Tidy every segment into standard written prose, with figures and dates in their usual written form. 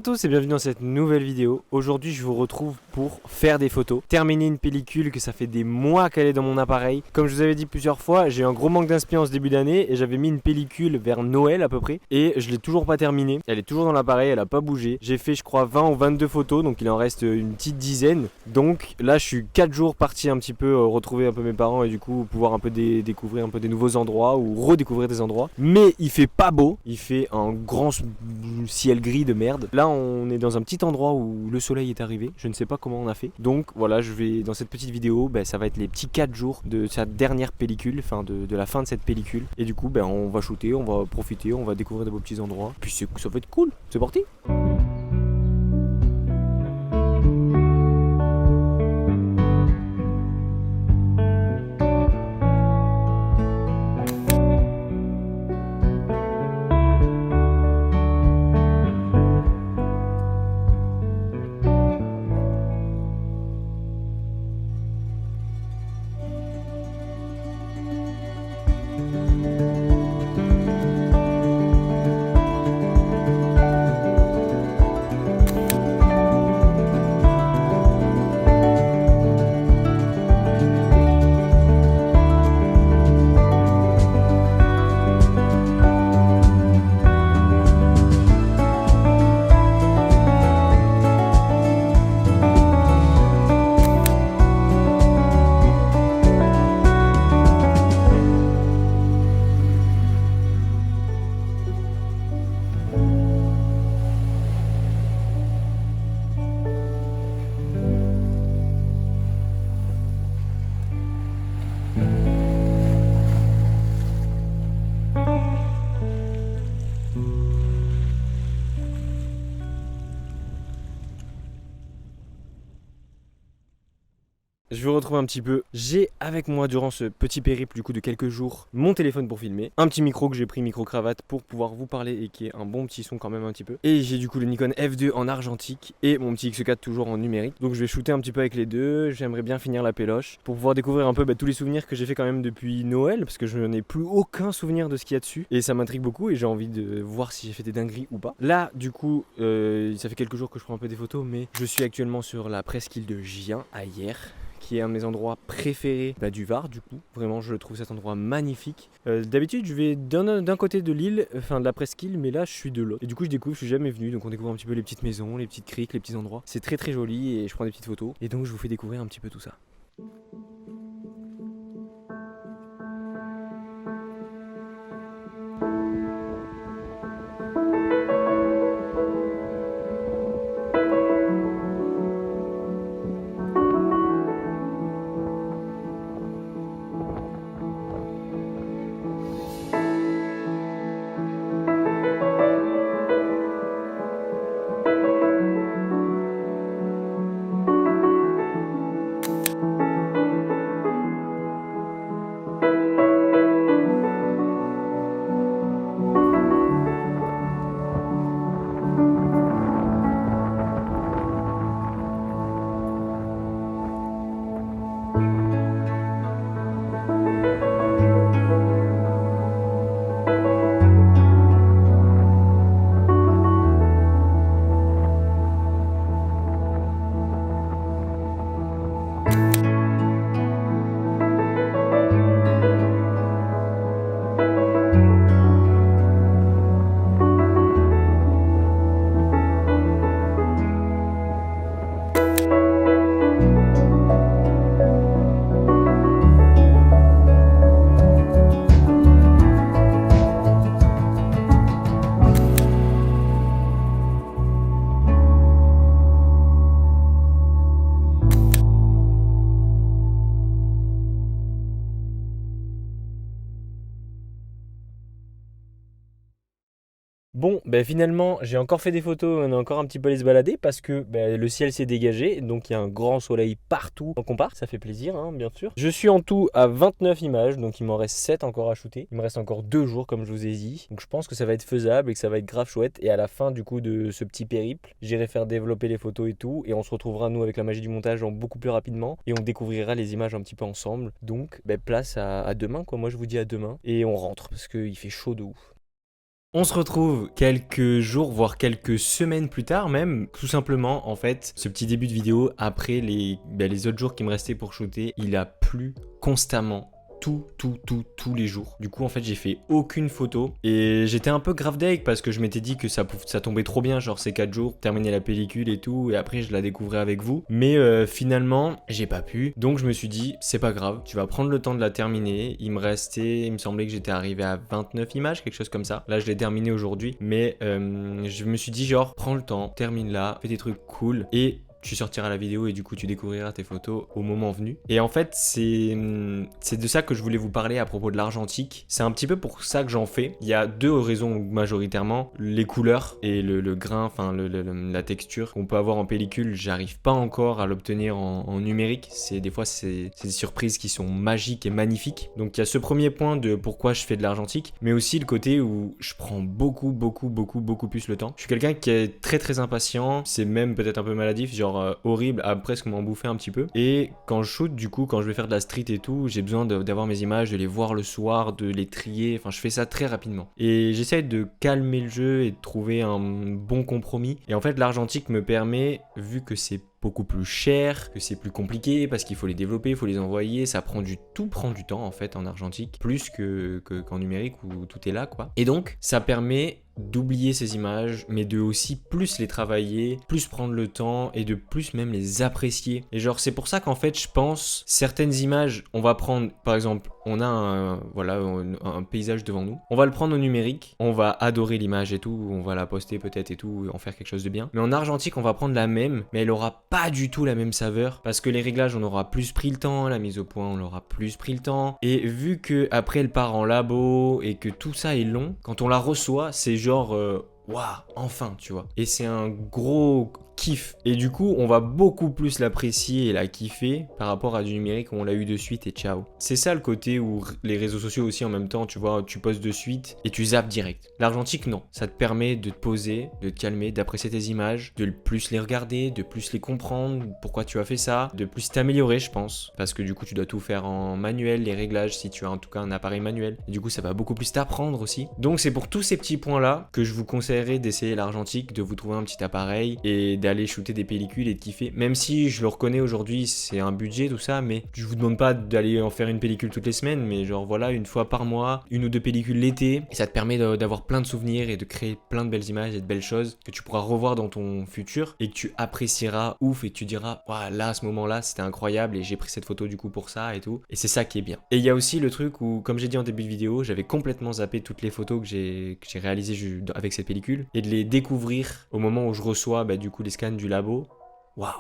tous et bienvenue dans cette nouvelle vidéo. Aujourd'hui je vous retrouve pour faire des photos, terminer une pellicule que ça fait des mois qu'elle est dans mon appareil. Comme je vous avais dit plusieurs fois, j'ai eu un gros manque d'inspiration en ce début d'année et j'avais mis une pellicule vers Noël à peu près et je l'ai toujours pas terminée. Elle est toujours dans l'appareil, elle a pas bougé. J'ai fait je crois 20 ou 22 photos, donc il en reste une petite dizaine. Donc là je suis 4 jours parti un petit peu retrouver un peu mes parents et du coup pouvoir un peu découvrir un peu des nouveaux endroits ou redécouvrir des endroits. Mais il fait pas beau, il fait un grand ciel gris de merde. Là on est dans un petit endroit où le soleil est arrivé, je ne sais pas comment on a fait. Donc voilà, je vais dans cette petite vidéo, ça va être les petits 4 jours de sa dernière pellicule, enfin de la fin de cette pellicule. Et du coup on va shooter, on va profiter, on va découvrir de beaux petits endroits. Puis ça va être cool, c'est parti. Je vous retrouve un petit peu. J'ai avec moi durant ce petit périple du coup de quelques jours mon téléphone pour filmer, un petit micro que j'ai pris, micro cravate, pour pouvoir vous parler et qui est un bon petit son quand même un petit peu. Et j'ai du coup le Nikon F2 en argentique et mon petit X4 toujours en numérique. Donc je vais shooter un petit peu avec les deux. J'aimerais bien finir la péloche pour pouvoir découvrir un peu tous les souvenirs que j'ai fait quand même depuis Noël, parce que je n'ai plus aucun souvenir de ce qu'il y a dessus et ça m'intrigue beaucoup et j'ai envie de voir si j'ai fait des dingueries ou pas. Là du coup ça fait quelques jours que je prends un peu des photos, mais je suis actuellement sur la presqu'île de Gien à Hyères, qui est un de mes endroits préférés du Var du coup. Vraiment je trouve cet endroit magnifique. D'habitude je vais d'un côté de l'île, enfin de la presqu'île, mais là je suis de l'autre. Et du coup je découvre, je suis jamais venu, donc on découvre un petit peu les petites maisons, les petites criques, les petits endroits. C'est très très joli et je prends des petites photos. Et donc je vous fais découvrir un petit peu tout ça. Bon, finalement, j'ai encore fait des photos, on est encore un petit peu allé se balader parce que le ciel s'est dégagé, donc il y a un grand soleil partout. Donc on part, ça fait plaisir, hein, bien sûr. Je suis en tout à 29 images, donc il m'en reste 7 encore à shooter. Il me reste encore 2 jours, comme je vous ai dit. Donc je pense que ça va être faisable et que ça va être grave chouette. Et à la fin, du coup, de ce petit périple, j'irai faire développer les photos et tout. Et on se retrouvera, nous, avec la magie du montage, beaucoup plus rapidement. Et on découvrira les images un petit peu ensemble. Donc, place à demain, quoi. Moi, je vous dis à demain. Et on rentre parce qu'il fait chaud de ouf. On se retrouve quelques jours, voire quelques semaines plus tard même, tout simplement en fait, ce petit début de vidéo après les autres jours qui me restaient pour shooter, il a plu constamment. Tous les jours. Du coup, en fait, j'ai fait aucune photo et j'étais un peu grave deg parce que je m'étais dit que ça tombait trop bien, genre ces 4 jours, terminer la pellicule et tout, et après je la découvrais avec vous. Mais finalement, j'ai pas pu. Donc je me suis dit, c'est pas grave, tu vas prendre le temps de la terminer. Il me semblait que j'étais arrivé à 29 images, quelque chose comme ça. Là, je l'ai terminé aujourd'hui, mais je me suis dit, genre, prends le temps, termine-la, fais des trucs cool et tu sortiras la vidéo et du coup tu découvriras tes photos au moment venu. Et en fait c'est de ça que je voulais vous parler à propos de l'argentique. C'est un petit peu pour ça que j'en fais. Il y a deux raisons majoritairement. Les couleurs et le grain, enfin la texture qu'on peut avoir en pellicule, j'arrive pas encore à l'obtenir en numérique. Des fois c'est des surprises qui sont magiques et magnifiques. Donc il y a ce premier point de pourquoi je fais de l'argentique, mais aussi le côté où je prends beaucoup plus le temps. Je suis quelqu'un qui est très impatient, c'est même peut-être un peu maladif, genre horrible, à presque m'en bouffer un petit peu. Et quand je shoot, du coup, quand je vais faire de la street et tout, j'ai besoin d'avoir mes images, de les voir le soir, de les trier. Enfin, je fais ça très rapidement. Et j'essaie de calmer le jeu et de trouver un bon compromis. Et en fait, l'argentique me permet, vu que c'est beaucoup plus cher, que c'est plus compliqué parce qu'il faut les développer, il faut les envoyer, tout prend du temps en fait en argentique, plus qu'en numérique où tout est là quoi. Et donc ça permet d'oublier ces images, mais de aussi plus les travailler, plus prendre le temps et de plus même les apprécier. Et genre c'est pour ça qu'en fait je pense certaines images, on va prendre par exemple, on a un paysage devant nous, on va le prendre au numérique, on va adorer l'image et tout, on va la poster peut-être et tout, en faire quelque chose de bien. Mais en argentique on va prendre la même, mais elle aura pas du tout la même saveur parce que les réglages on aura plus pris le temps, la mise au point on aura plus pris le temps, et vu que après elle part en labo et que tout ça est long, quand on la reçoit c'est genre waouh, enfin tu vois, et c'est un gros kiff. Et du coup, on va beaucoup plus l'apprécier et la kiffer par rapport à du numérique où on l'a eu de suite et ciao. C'est ça le côté où les réseaux sociaux aussi en même temps, tu vois, tu postes de suite et tu zappes direct. L'argentique, non. Ça te permet de te poser, de te calmer, d'apprécier tes images, de plus les regarder, de plus les comprendre, pourquoi tu as fait ça, de plus t'améliorer, je pense. Parce que du coup, tu dois tout faire en manuel, les réglages, si tu as en tout cas un appareil manuel. Et du coup, ça va beaucoup plus t'apprendre aussi. Donc, c'est pour tous ces petits points-là que je vous conseillerais d'essayer l'argentique, de vous trouver un petit appareil et d'aller shooter des pellicules et de kiffer. Même si je le reconnais aujourd'hui, c'est un budget tout ça, mais je vous demande pas d'aller en faire une pellicule toutes les semaines, mais genre voilà, une fois par mois, une ou deux pellicules l'été, et ça te permet d'avoir plein de souvenirs et de créer plein de belles images et de belles choses que tu pourras revoir dans ton futur et que tu apprécieras ouf et que tu diras waouh, là à ce moment-là c'était incroyable et j'ai pris cette photo du coup pour ça et tout. Et c'est ça qui est bien. Et il y a aussi le truc où, comme j'ai dit en début de vidéo, j'avais complètement zappé toutes les photos que j'ai réalisées avec cette pellicule et de les découvrir au moment où je reçois du coup les scans du labo. Waouh!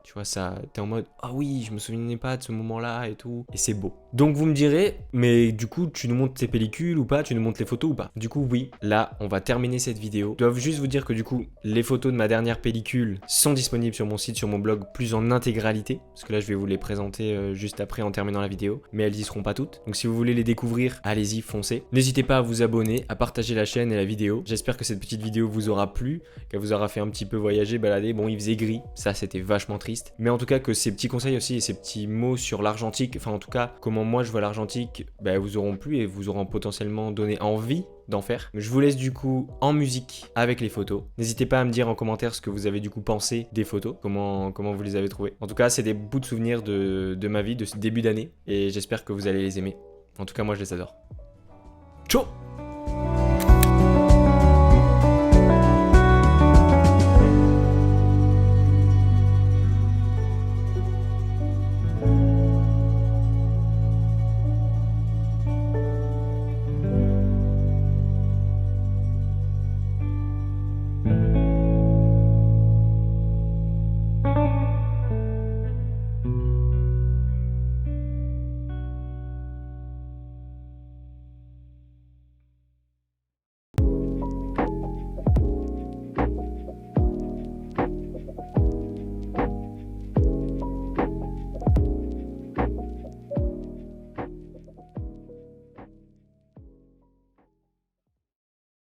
Tu vois, ça, t'es en mode ah oui, je me souvenais pas de ce moment-là et tout. Et c'est beau. Donc vous me direz, mais du coup, tu nous montres tes pellicules ou pas? Tu nous montres les photos ou pas? Du coup, oui, là, on va terminer cette vidéo. Je dois juste vous dire que du coup, les photos de ma dernière pellicule sont disponibles sur mon site, sur mon blog, plus en intégralité. Parce que là, je vais vous les présenter juste après en terminant la vidéo. Mais elles y seront pas toutes. Donc si vous voulez les découvrir, allez-y, foncez. N'hésitez pas à vous abonner, à partager la chaîne et la vidéo. J'espère que cette petite vidéo vous aura plu, qu'elle vous aura fait un petit peu voyager, balader. Bon, il faisait gris, ça c'était vachement triste. Mais en tout cas que ces petits conseils aussi et ces petits mots sur l'argentique, enfin en tout cas comment moi je vois l'argentique, vous auront plu et vous auront potentiellement donné envie d'en faire. Je vous laisse du coup en musique avec les photos. N'hésitez pas à me dire en commentaire ce que vous avez du coup pensé des photos, comment vous les avez trouvées. En tout cas c'est des bouts de souvenirs de ma vie, de ce début d'année, et j'espère que vous allez les aimer. En tout cas moi je les adore. Ciao!